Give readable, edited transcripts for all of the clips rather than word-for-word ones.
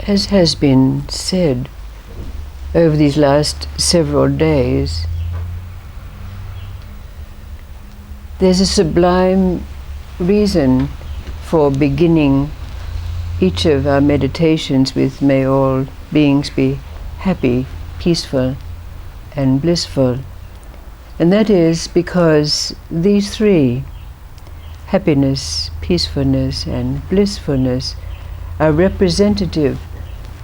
As has been said over these last several days, there's a sublime reason for beginning each of our meditations with "May all beings be happy, peaceful, and blissful." And that is because these three, happiness, peacefulness, and blissfulness, are representative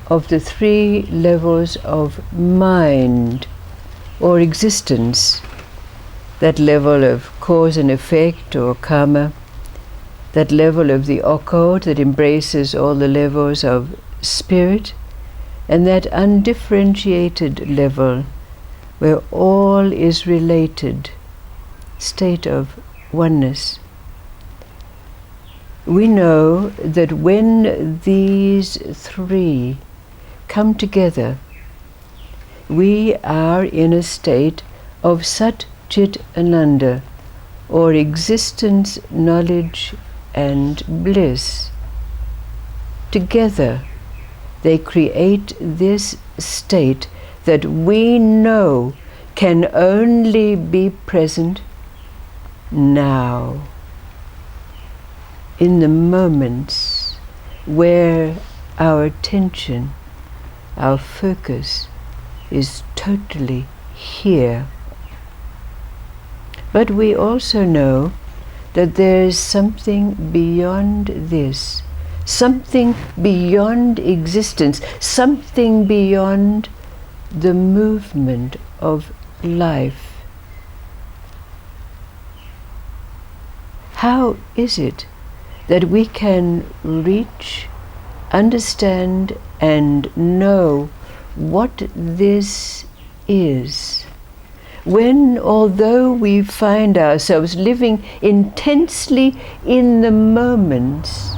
of the three levels of mind or existence. That level of cause and effect or karma, that level of the occult that embraces all the levels of spirit, and that undifferentiated level where all is related, state of oneness. We know that when these three come together, we are in a state of Sat Chit Ananda, or existence, knowledge, and bliss. Together, they create this state that we know can only be present now, in the moments where our attention, our focus is totally here. But we also know that there is something beyond this, something beyond existence, something beyond the movement of life. How is it that we can reach, understand, and know what this is, when, although we find ourselves living intensely in the moments,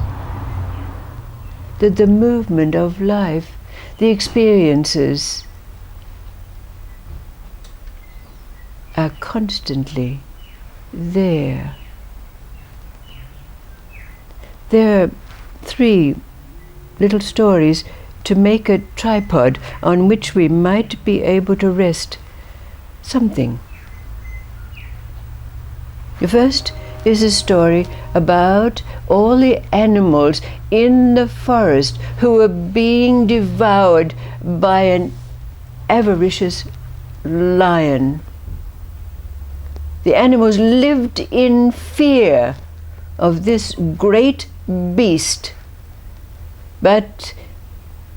that the movement of life, the experiences, are constantly there? There are three little stories to make a tripod on which we might be able to rest something. The first is a story about all the animals in the forest who were being devoured by an avaricious lion. The animals lived in fear of this great beast, but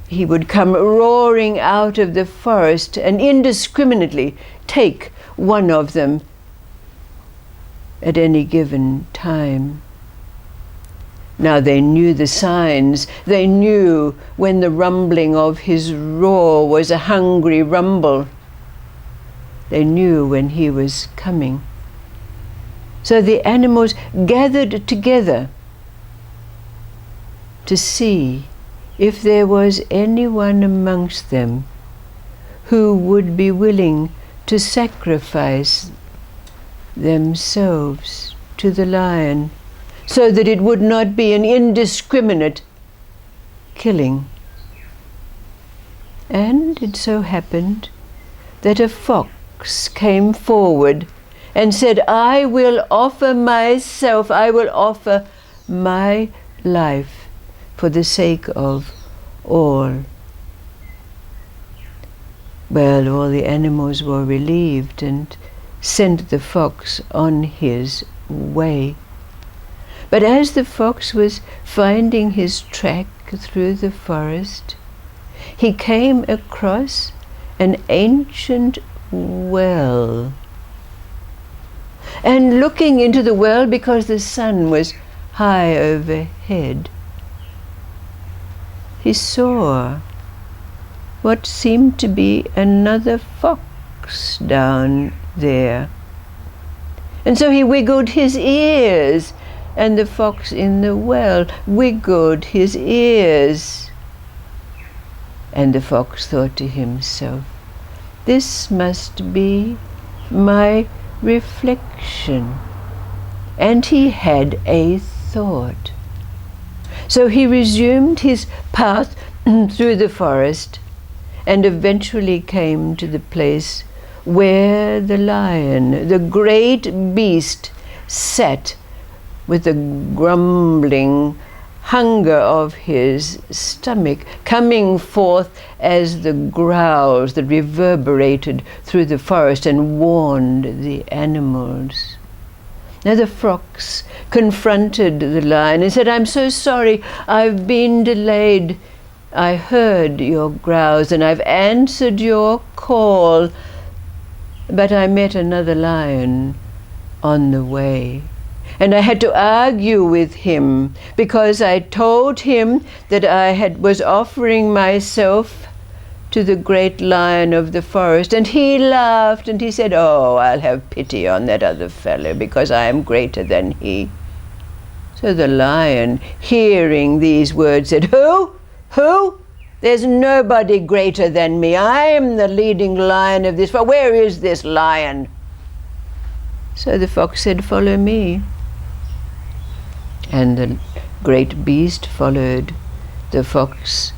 he would come roaring out of the forest and indiscriminately take one of them at any given time. Now they knew the signs. They knew when the rumbling of his roar was a hungry rumble. They knew when he was coming. So the animals gathered together to see if there was anyone amongst them who would be willing to sacrifice themselves to the lion, so that it would not be an indiscriminate killing. And it so happened that a fox came forward and said, "I will offer myself, I will offer my life for the sake of all." Well, all the animals were relieved and sent the fox on his way. But as the fox was finding his track through the forest, he came across an ancient well. And looking into the well, because the sun was high overhead, he saw what seemed to be another fox down there. And so he wiggled his ears, and the fox in the well wiggled his ears. And the fox thought to himself, "This must be my reflection." And he had a thought. So he resumed his path through the forest and eventually came to the place where the lion, the great beast, sat with the grumbling hunger of his stomach coming forth as the growls that reverberated through the forest and warned the animals. Now the fox confronted the lion and said, "I'm so sorry, I've been delayed. I heard your growls and I've answered your call, but I met another lion on the way. And I had to argue with him because I told him that was offering myself to the great lion of the forest. And he laughed and he said, 'Oh, I'll have pity on that other fellow because I am greater than he.' So the lion, hearing these words, said, 'Who? Who? There's nobody greater than me. I am the leading lion of this forest. Where is this lion?' So the fox said, 'Follow me.' And the great beast followed the fox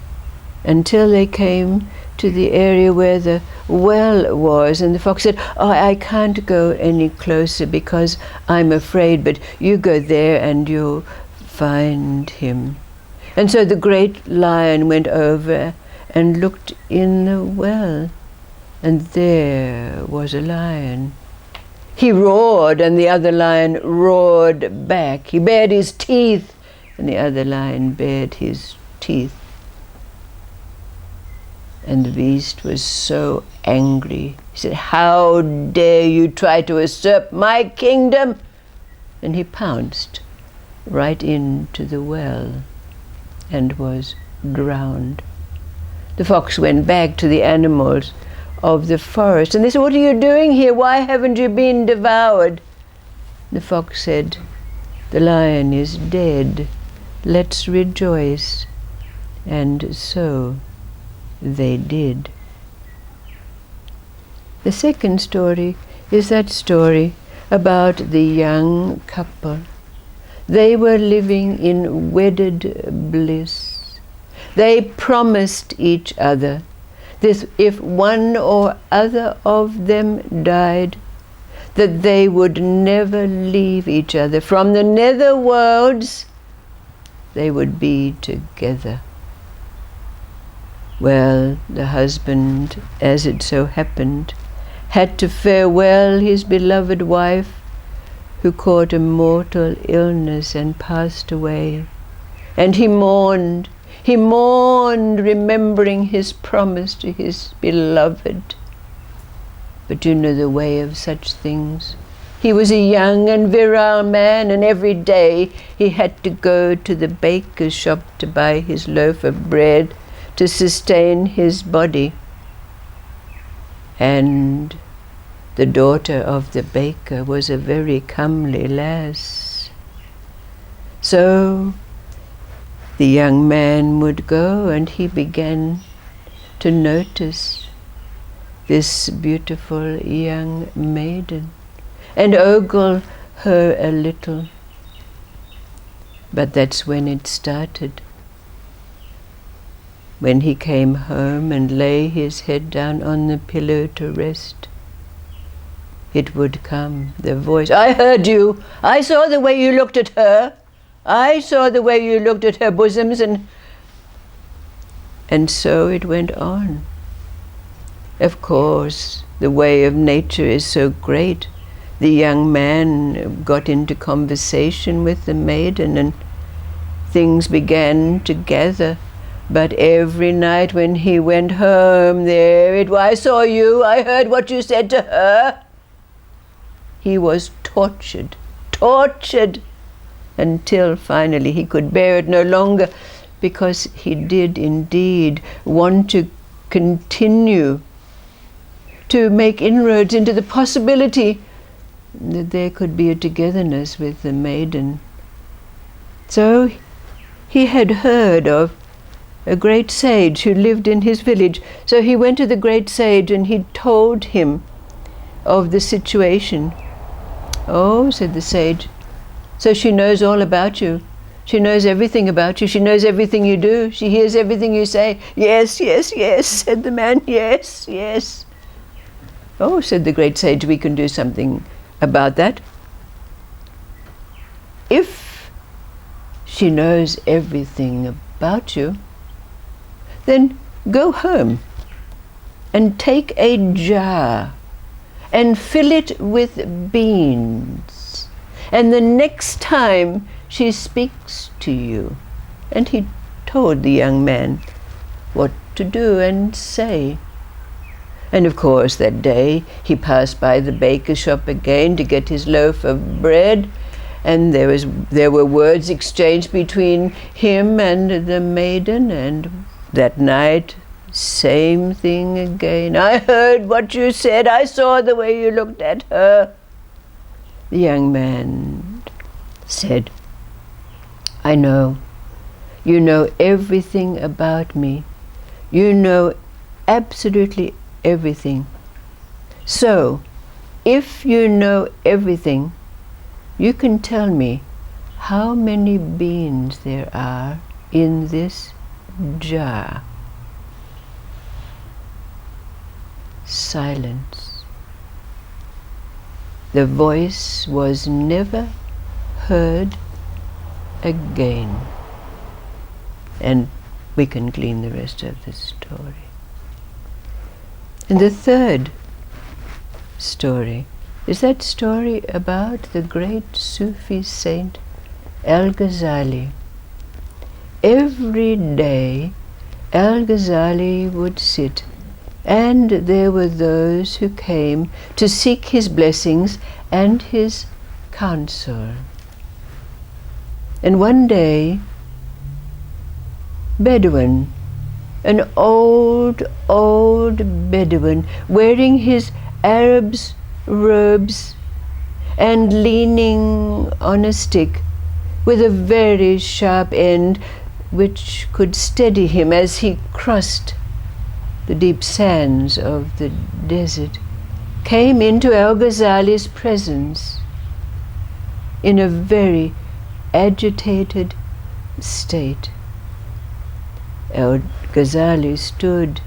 until they came to the area where the well was. And the fox said, 'Oh, I can't go any closer because I'm afraid, but you go there and you'll find him.' And so the great lion went over and looked in the well, and there was a lion. He roared, and the other lion roared back. He bared his teeth, and the other lion bared his teeth. And the beast was so angry. He said, 'How dare you try to usurp my kingdom?' And he pounced right into the well and was drowned. The fox went back to the animals of the forest, and they said, 'What are you doing here? Why haven't you been devoured?' The fox said, 'The lion is dead. Let's rejoice.' And so they did. The second story is that story about the young couple. They were living in wedded bliss. They promised each other that if one or other of them died, that they would never leave each other. From the nether worlds, they would be together. Well, the husband, as it so happened, had to farewell his beloved wife, who caught a mortal illness and passed away. And he mourned, remembering his promise to his beloved. But you know the way of such things. He was a young and virile man, and every day he had to go to the baker's shop to buy his loaf of bread to sustain his body. And the daughter of the baker was a very comely lass. So the young man would go, and he began to notice this beautiful young maiden and ogle her a little. But that's when it started. When he came home and lay his head down on the pillow to rest, it would come, the voice, "I heard you. I saw the way you looked at her. I saw the way you looked at her bosoms." And so it went on. Of course, the way of nature is so great. The young man got into conversation with the maiden, and things began to gather. But every night when he went home, there it was, "I saw you. I heard what you said to her." He was tortured, until finally he could bear it no longer, because he did indeed want to continue to make inroads into the possibility that there could be a togetherness with the maiden. So he had heard of a great sage who lived in his village. So he went to the great sage and he told him of the situation. "Oh," said the sage, "so she knows all about you. She knows everything about you. She knows everything you do. She hears everything you say. Yes, yes, yes, said the man. Yes, yes. Oh, said the great sage, we can do something about that. If she knows everything about you, then go home and take a jar and fill it with beans. And the next time she speaks to you. And he told the young man what to do and say. And of course that day he passed by the baker's shop again to get his loaf of bread, and there were words exchanged between him and the maiden, and that night same thing again. I heard what you said. I saw the way you looked at her. The young man said, I know. You know everything about me. You know absolutely everything. So, if you know everything, you can tell me how many beans there are in this jar. Silence. The voice was never heard again. And we can glean the rest of the story. And the third story is that story about the great Sufi saint Al-Ghazali. Every day Al-Ghazali would sit, and there were those who came to seek his blessings and his counsel. And one day, Bedouin, an old Bedouin, wearing his Arab's robes and leaning on a stick with a very sharp end which could steady him as he crossed the deep sands of the desert, came into Al-Ghazali's presence in a very agitated state. Al-Ghazali stood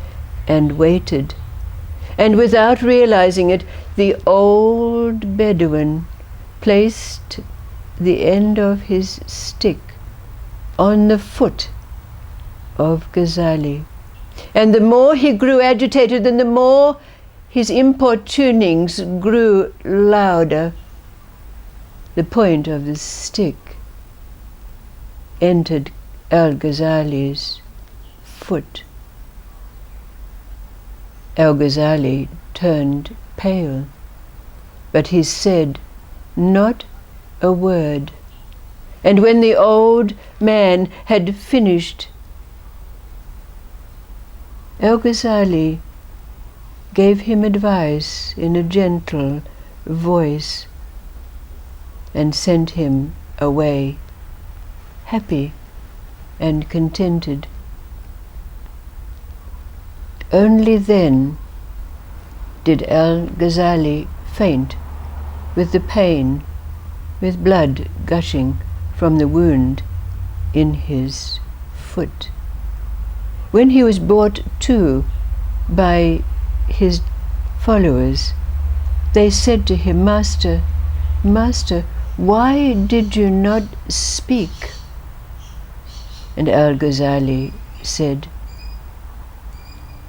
and waited, and without realizing it, the old Bedouin placed the end of his stick on the foot of Ghazali. And the more he grew agitated, and the more his importunings grew louder. The point of the stick entered Al-Ghazali's foot. Al-Ghazali turned pale, but he said not a word. And when the old man had finished, Al-Ghazali gave him advice in a gentle voice and sent him away, happy and contented. Only then did Al-Ghazali faint with the pain, with blood gushing from the wound in his foot. When he was brought to by his followers, they said to him, Master, Master, why did you not speak? And Al-Ghazali said,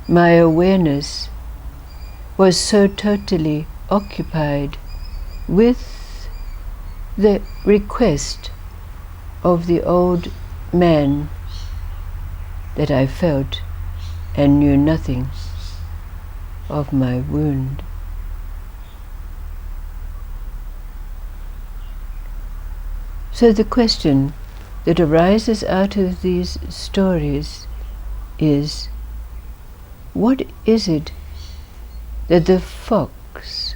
my awareness was so totally occupied with the request of the old man that I felt and knew nothing of my wound. So the question that arises out of these stories is, what is it that the fox,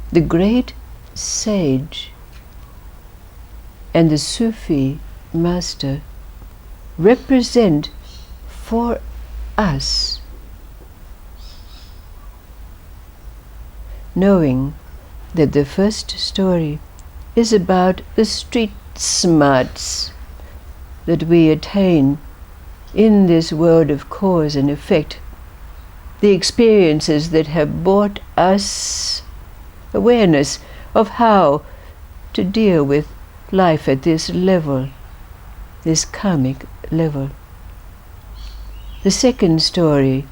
the great sage, and the Sufi master represent for us, knowing that the first story is about the street smarts that we attain in this world of cause and effect, the experiences that have brought us awareness of how to deal with life at this level, this karmic level. The second story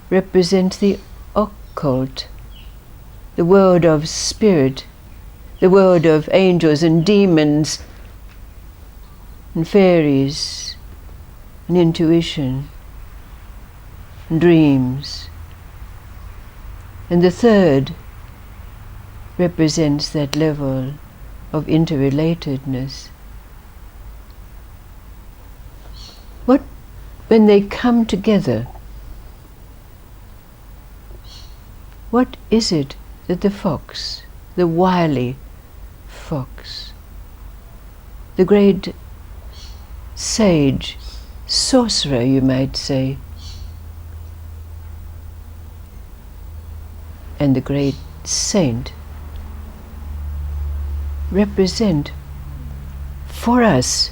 represents the occult, the world of spirit, the world of angels and demons and fairies and intuition and dreams. And the third represents that level of interrelatedness. When they come together, what is it that the fox, the wily fox, the great sage, sorcerer, you might say, and the great saint represent for us?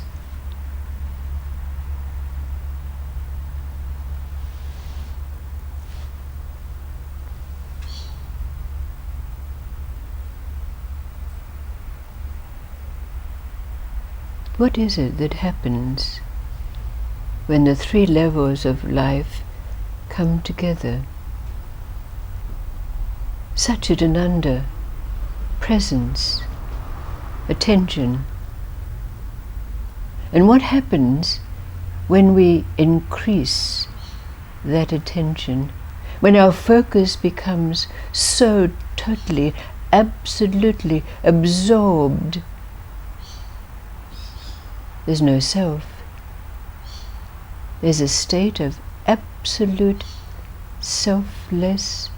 What is it that happens when the three levels of life come together? Satchidananda, presence, attention. And what happens when we increase that attention, when our focus becomes so totally, absolutely absorbed? There's no self. There's a state of absolute selflessness.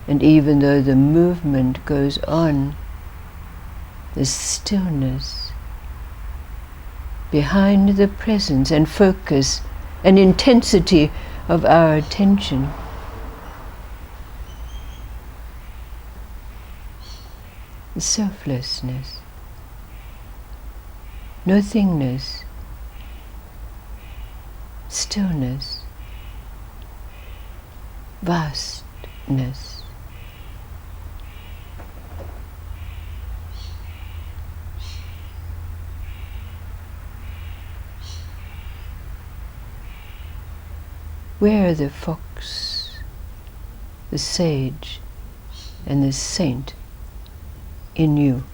And even though the movement goes on, the stillness behind the presence and focus and intensity of our attention. The selflessness, nothingness, stillness, vastness. Where are the fox, the sage, and the saint in you?